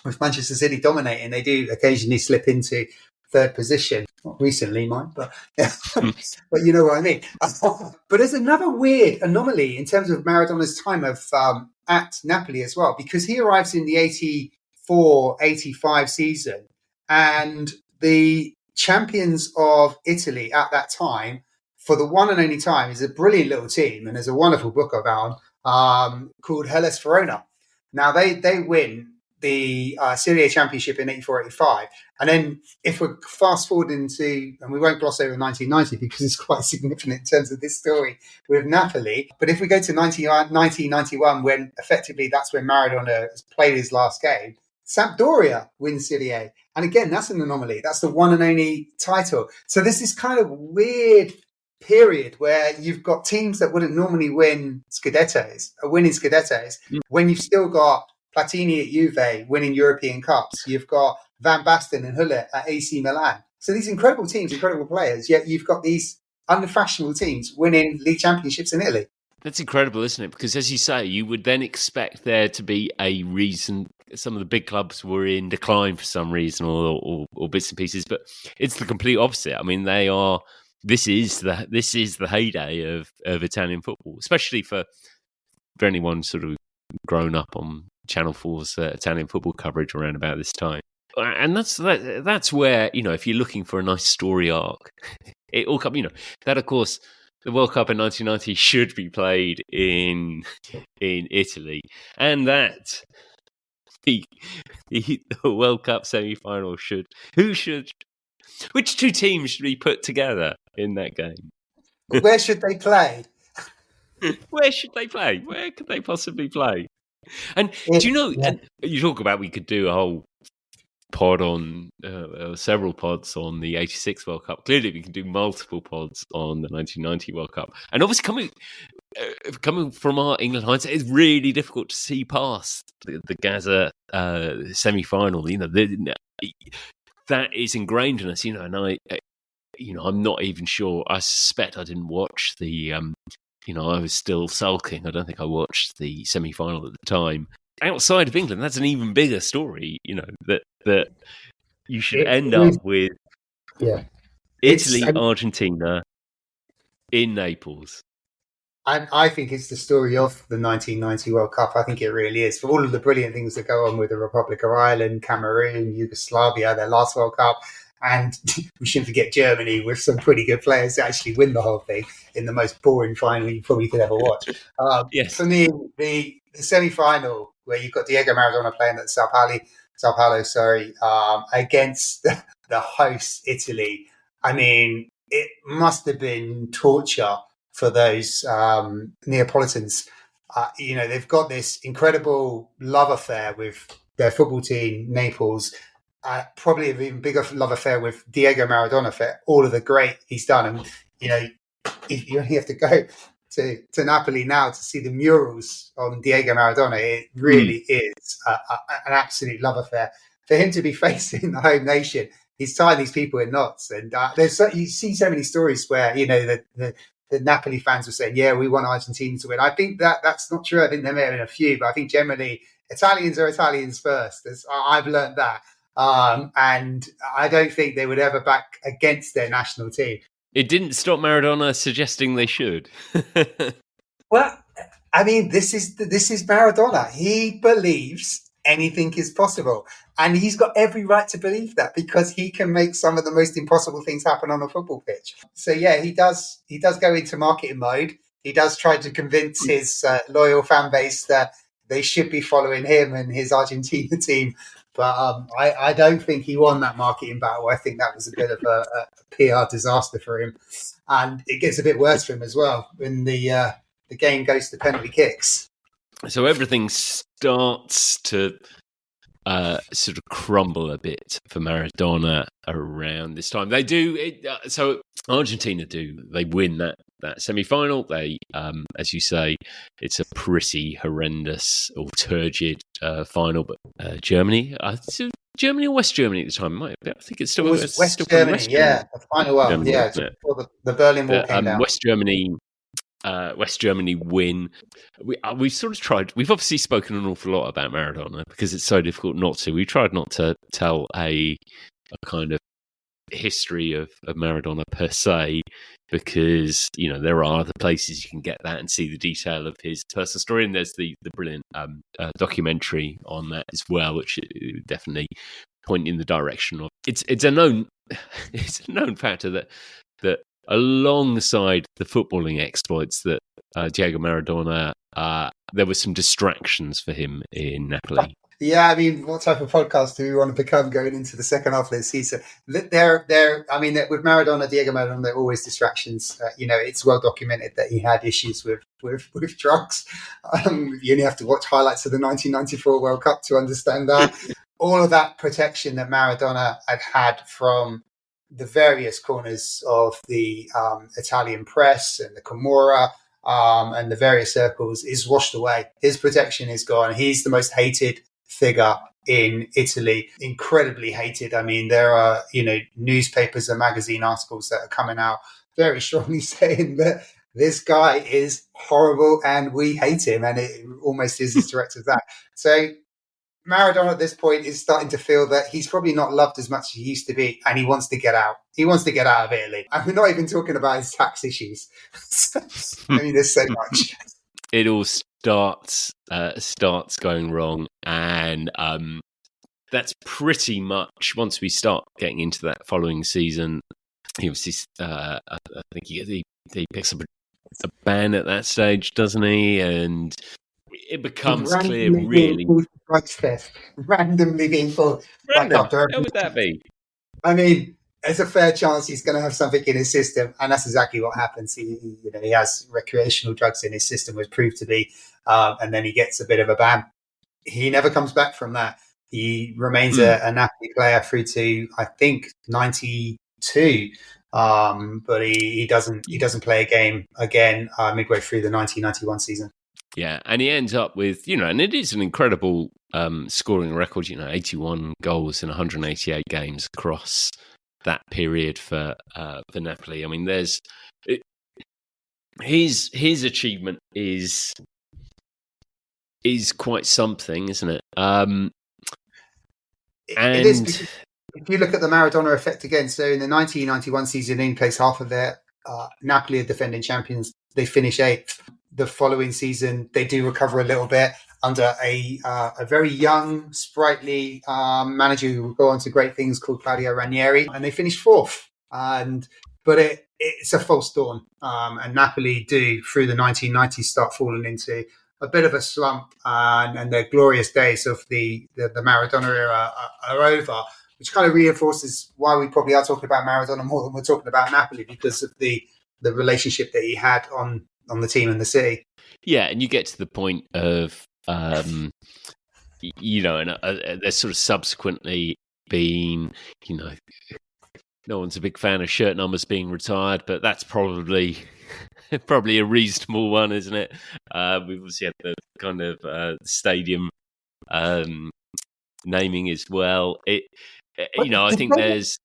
with Manchester City dominating, they do occasionally slip into third position. Not recently, mind, but but you know what I mean. But there's another weird anomaly in terms of Maradona's time of at Napoli as well, because he arrives in the 84-85 season, and the champions of Italy at that time, for the one and only time, is a brilliant little team, and there's a wonderful book about called Hellas Verona. Now they win the Serie A Championship in 84-85. And then if we're fast forward into, and we won't gloss over 1990 because it's quite significant in terms of this story with Napoli, but if we go to 1991, when effectively that's when Maradona has played his last game, Sampdoria wins Serie A. And again, that's an anomaly. That's the one and only title. So there's this kind of weird period where you've got teams that wouldn't normally win Scudettos, are winning Scudettos, when you've still got Platini at Juve winning European Cups. You've got Van Basten and Gullit at AC Milan. So these incredible teams, incredible players, yet you've got these unfashionable teams winning league championships in Italy. That's incredible, isn't it? Because as you say, you would then expect there to be a reason. Some of the big clubs were in decline for some reason, or bits and pieces, but it's the complete opposite. I mean, they are. This is the heyday of Italian football, especially for anyone sort of grown up on Channel 4's Italian football coverage around about this time. And that's where, if you're looking for a nice story arc, it all comes, that of course, the World Cup in 1990 should be played in Italy, and that the World Cup semi-final which two teams should be put together in that game? Where should they play? Where should they play? Where could they possibly play? And do you know, and you talk about we could do a whole pod on, several pods on the 86 World Cup. Clearly, we can do multiple pods on the 1990 World Cup. And obviously, coming from our England hindsight, it's really difficult to see past the Gaza semi-final. That is ingrained in us, and I'm not even sure. I suspect I didn't watch the. I was still sulking. I don't think I watched the semi-final at the time. Outside of England, that's an even bigger story. That you should end up with Italy, Argentina in Naples. And I think it's the story of the 1990 World Cup. I think it really is. For all of the brilliant things that go on with the Republic of Ireland, Cameroon, Yugoslavia, their last World Cup. And we shouldn't forget Germany with some pretty good players to actually win the whole thing in the most boring final you probably could ever watch. Yes. For me, the semi-final where you've got Diego Maradona playing at Sao Paulo, against the host Italy. I mean, it must have been torture for those Neapolitans. They've got this incredible love affair with their football team, Naples. Probably an even bigger love affair with Diego Maradona for all of the great he's done. And, you only have to go to Napoli now to see the murals on Diego Maradona. It really is an absolute love affair. For him to be facing the home nation, he's tying these people in knots. And you see so many stories where, the Napoli fans were saying, yeah, we want Argentina to win. I think that's not true. I think there may have been a few, but I think generally Italians are Italians first. I've learned that. And I don't think they would ever back against their national team. It didn't stop Maradona suggesting they should. Well, I mean, this is Maradona. He believes anything is possible. And he's got every right to believe that because he can make some of the most impossible things happen on a football pitch. So, yeah, he does go into marketing mode. He does try to convince his loyal fan base that they should be following him and his Argentina team. But I don't think he won that marketing battle. I think that was a bit of a PR disaster for him. And it gets a bit worse for him as well when the game goes to penalty kicks. So everything starts to sort of crumble a bit for Maradona around this time. They do. So Argentina do. They win that semi-final. They, as you say, it's a pretty horrendous or turgid final. But Germany, Germany or West Germany at the time? I think it's still It was West Germany, yeah. The final one, Germany, yeah. wasn't it? Before the Berlin Wall came down. West Germany win. We've sort of tried. We've obviously spoken an awful lot about Maradona because it's so difficult not to. We tried not to tell a kind of history of Maradona per se, because there are other places you can get that and see the detail of his personal story. And there's the brilliant documentary on that as well, which definitely point in the direction of. It's a known factor that alongside the footballing exploits that Diego Maradona, there were some distractions for him in Napoli. Yeah, I mean, what type of podcast do we want to become going into the second half of the season? With Maradona, Diego Maradona, there are always distractions. It's well documented that he had issues with drugs. You only have to watch highlights of the 1994 World Cup to understand that. All of that protection that Maradona had from the various corners of the Italian press and the Camorra and the various circles is washed away. His protection is gone. He's the most hated figure in Italy, incredibly hated. I mean, there are newspapers and magazine articles that are coming out very strongly saying that this guy is horrible and we hate him, and it almost is as direct as that. So Maradona at this point is starting to feel that he's probably not loved as much as he used to be, and he wants to get out. He wants to get out of Italy. And we're not even talking about his tax issues. I mean, there's so much. It all starts going wrong, and that's pretty much once we start getting into that following season. He obviously, I think he picks up a ban at that stage, doesn't he? And it becomes clear, really. Randomly being pulled back after every. How would that be? I mean, there's a fair chance he's going to have something in his system, and that's exactly what happens. He has recreational drugs in his system, was proved to be, and then he gets a bit of a ban. He never comes back from that. He remains a Napoli player through to, I think, 92, but he doesn't play a game again midway through the 1991 season. Yeah, and he ends up with, and it is an incredible scoring record, 81 goals in 188 games across that period for Napoli. I mean, his achievement is quite something, isn't it? It is. If you look at the Maradona effect again, so in the 1991 season, he plays half of their Napoli are defending champions. They finish 8th. The following season, they do recover a little bit under a very young, sprightly manager who will go on to great things called Claudio Ranieri, and they finish 4th. But it's a false dawn, and Napoli do through the 1990s start falling into a bit of a slump, and their glorious days of the Maradona era are over, which kind of reinforces why we probably are talking about Maradona more than we're talking about Napoli, because of the relationship that he had on the team and the city. Yeah, and you get to the point of, and there's sort of subsequently been, no one's a big fan of shirt numbers being retired, but that's probably a reasonable one, isn't it? We've obviously had the kind of stadium naming as well. I think there's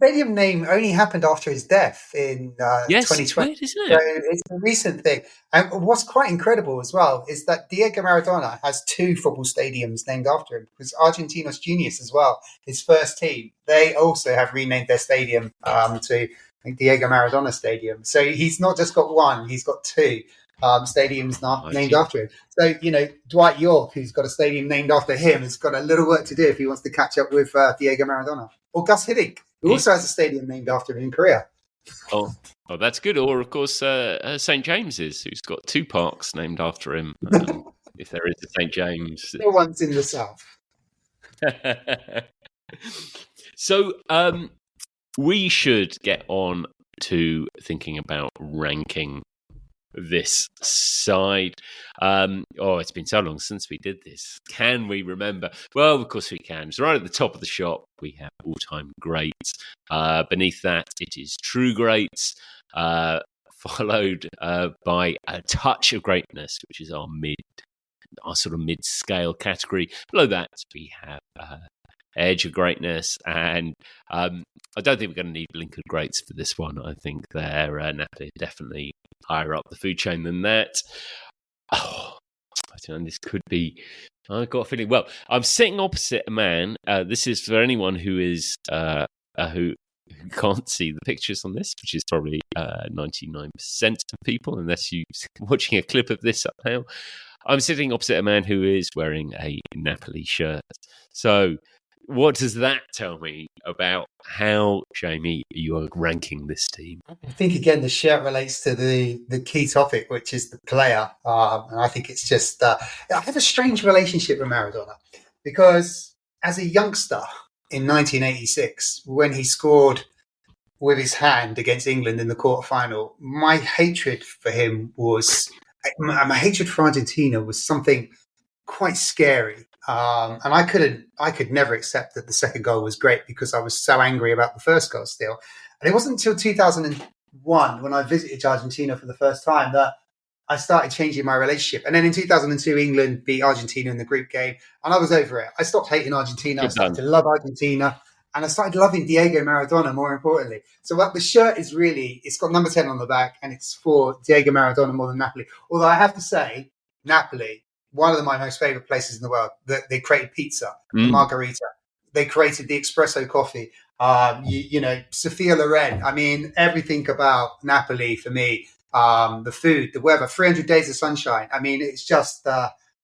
stadium name only happened after his death in 2020. Weird, isn't it? So it's a recent thing. And what's quite incredible as well is that Diego Maradona has 2 football stadiums named after him, because Argentinos Juniors as well, his first team, they also have renamed their stadium to Diego Maradona Stadium. So he's not just got 1, he's got 2 stadiums named after him. So, Dwight York, who's got a stadium named after him, has got a little work to do if he wants to catch up with Diego Maradona. Or Gus Hiddink, who also has a stadium named after him in Korea. Oh, that's good. Or, of course, St. James's, who's got 2 parks named after him, if there is a St. James. No one's in the south. So, we should get on to thinking about ranking this side. It's been so long since we did this. Can we remember? Well, of course we can. It's right at the top of the shop. We have all-time greats. Beneath that, it is true greats, followed by a touch of greatness, which is our sort of mid-scale category. Below that, we have edge of greatness, and I don't think we're going to need Blinkered greats for this one. I think they're Napoli definitely higher up the food chain than that. I don't know, this could be. I've got a feeling. Well, I'm sitting opposite a man. This is for anyone who is who can't see the pictures on this, which is probably 99% of people, unless you're watching a clip of this up now. I'm sitting opposite a man who is wearing a Napoli shirt. So, what does that tell me about how, Jamie, you are ranking this team? I think, again, the shirt relates to the key topic, which is the player. And I think it's just... I have a strange relationship with Maradona because as a youngster in 1986, when he scored with his hand against England in the quarterfinal, my hatred for him was... My hatred for Argentina was something quite scary. And I could never accept that the second goal was great because I was so angry about the first goal still. And it wasn't until 2001 when I visited Argentina for the first time that I started changing my relationship. And then in 2002, England beat Argentina in the group game and I was over it. I stopped hating Argentina. I started to love Argentina and I started loving Diego Maradona, more importantly. So the shirt is really, it's got number 10 on the back and it's for Diego Maradona more than Napoli. Although I have to say, Napoli, one of my most favourite places in the world. They created pizza, the margarita. They created the espresso coffee. You know, Sophia Loren. I mean, everything about Napoli for me. The food, the weather, 300 days of sunshine. I mean, it's just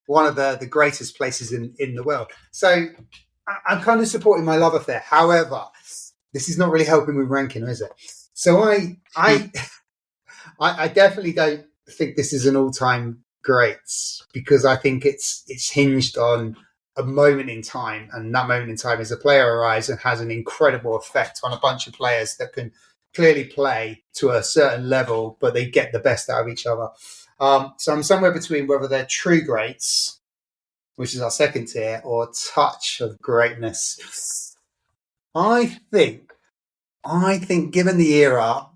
one of the greatest places in the world. So I'm kind of supporting my love affair. However, this is not really helping with ranking, is it? So I definitely don't think this is an all-time greats because I think it's hinged on a moment in time, and that moment in time is a player arrives and has an incredible effect on a bunch of players that can clearly play to a certain level, but they get the best out of each other. So I'm somewhere between whether they're true greats, which is our second tier, or touch of greatness. I think given the era,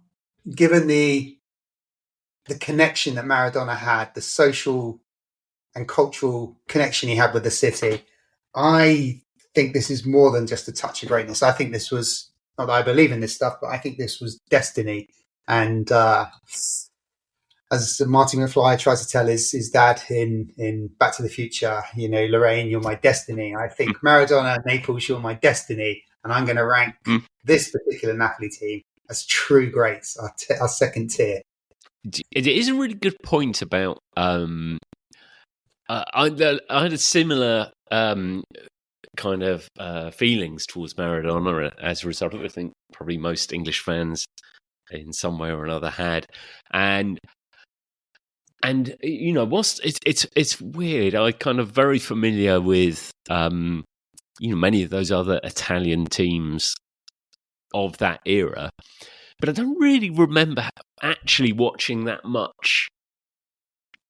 given the connection that Maradona had, the social and cultural connection he had with the city, I think this is more than just a touch of greatness. I think this was, not that I believe in this stuff, but I think this was destiny. And as Marty McFly tries to tell his dad in Back to the Future, you know, Lorraine, you're my destiny. I think Maradona, Naples, you're my destiny. And I'm going to rank this particular Napoli team as true greats, our second tier. It is a really good point about. I had a similar kind of feelings towards Maradona as a result of it. I think probably most English fans in some way or another had, and you know, whilst it's weird, I kind of very familiar with you know, many of those other Italian teams of that era. But I don't really remember actually watching that much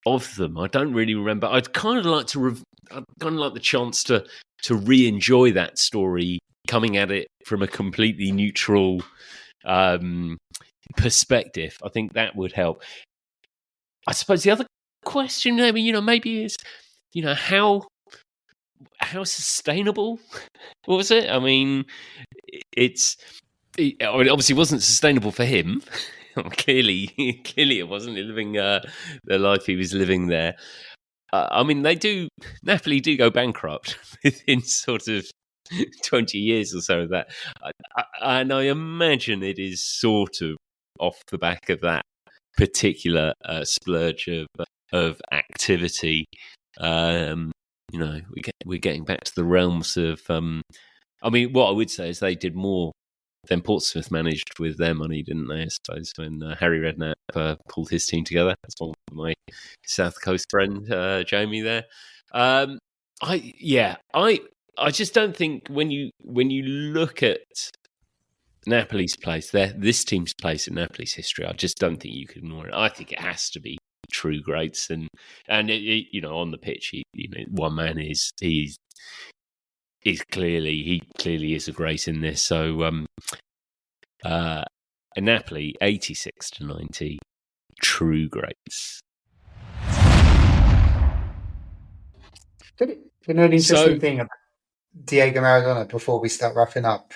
of them. I don't really remember. I'd kind of like the chance to re-enjoy that story, coming at it from a completely neutral perspective. I think that would help. I suppose the other question, I mean, you know, maybe is, you know, how sustainable was it? I mean, it obviously wasn't sustainable for him. clearly it wasn't living the life he was living there. I mean, Napoli do go bankrupt within sort of 20 years or so of that. And I imagine it is sort of off the back of that particular splurge of activity. You know, we're getting back to the realms of. I mean, what I would say is they did more than Portsmouth managed with their money, didn't they? I suppose when Harry Redknapp pulled his team together. That's one of my South Coast friend, Jamie. There, I just don't think when you look at Napoli's place, this team's place in Napoli's history, I just don't think you can ignore it. I think it has to be true greats, and on the pitch, one man is clearly is a great in this. So Napoli 86-90, true greats. An interesting thing about Diego Maradona before we start wrapping up.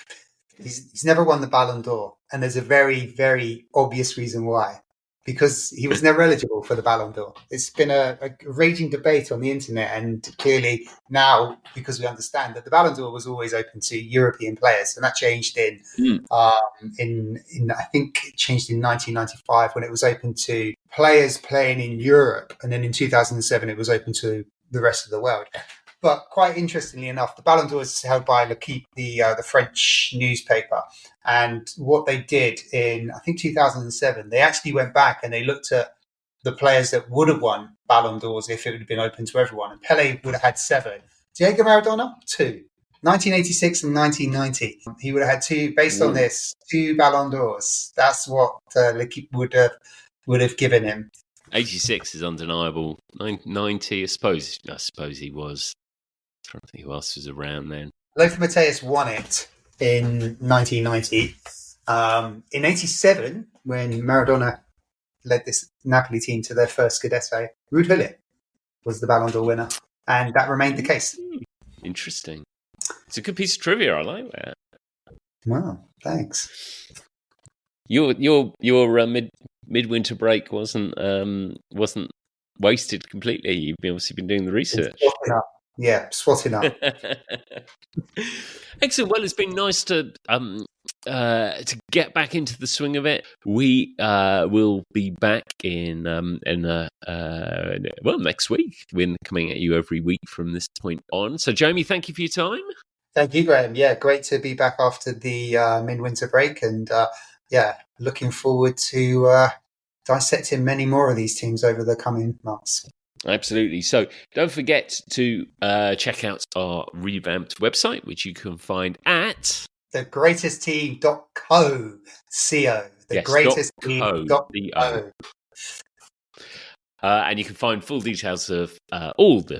He's never won the Ballon d'Or, and there's a very, very obvious reason why. Because he was never eligible for the Ballon d'Or. It's been a raging debate on the internet, and clearly now, because we understand that the Ballon d'Or was always open to European players, and that changed in I think it changed in 1995 when it was open to players playing in Europe, and then in 2007 it was open to the rest of the world. But quite interestingly enough, the Ballon d'Or is held by L'Equipe, the French newspaper. And what they did in, I think, 2007, they actually went back and they looked at the players that would have won Ballon d'Ors if it would have been open to everyone. And Pelé would have had 7. Diego Maradona, 2. 1986 and 1990. He would have had 2, based on this, 2 Ballon d'Ors. That's what L'Equipe would have given him. 86 is undeniable. 90, I suppose he was. I don't think who else was around then. Lothar Matthäus won it in 1990. In 87, when Maradona led this Napoli team to their first Scudetto, Ruud Gullit was the Ballon d'Or winner, and that remained the case. Interesting. It's a good piece of trivia. I like that. Wow, thanks. Your midwinter break wasn't wasted completely. You've obviously been doing the research. Swatting up. Excellent. Well, it's been nice to get back into the swing of it. We will be back in next week. We're coming at you every week from this point on. So, Jamie, thank you for your time. Thank you, Graham. Yeah, great to be back after the midwinter break, and looking forward to dissecting many more of these teams over the coming months. Absolutely. So don't forget to check out our revamped website, which you can find at thegreatestteam.co. Thegreatestteam.co. And you can find full details of all the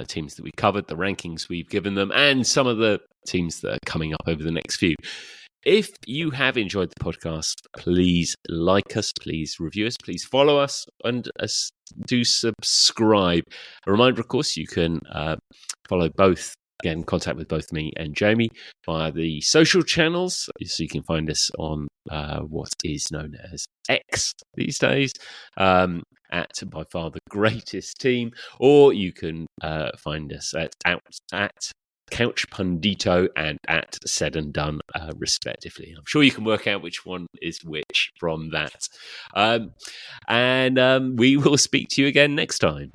teams that we covered, the rankings we've given them, and some of the teams that are coming up over the next few. If you have enjoyed the podcast, please like us, please review us, please follow us, and do subscribe. A reminder, of course, you can follow both, get in contact with both me and Jamie via the social channels. So you can find us on what is known as X these days, at by far the greatest team, or you can find us at Couch Pundito and at Said and Done, respectively. I'm sure you can work out which one is which from that. And we will speak to you again next time.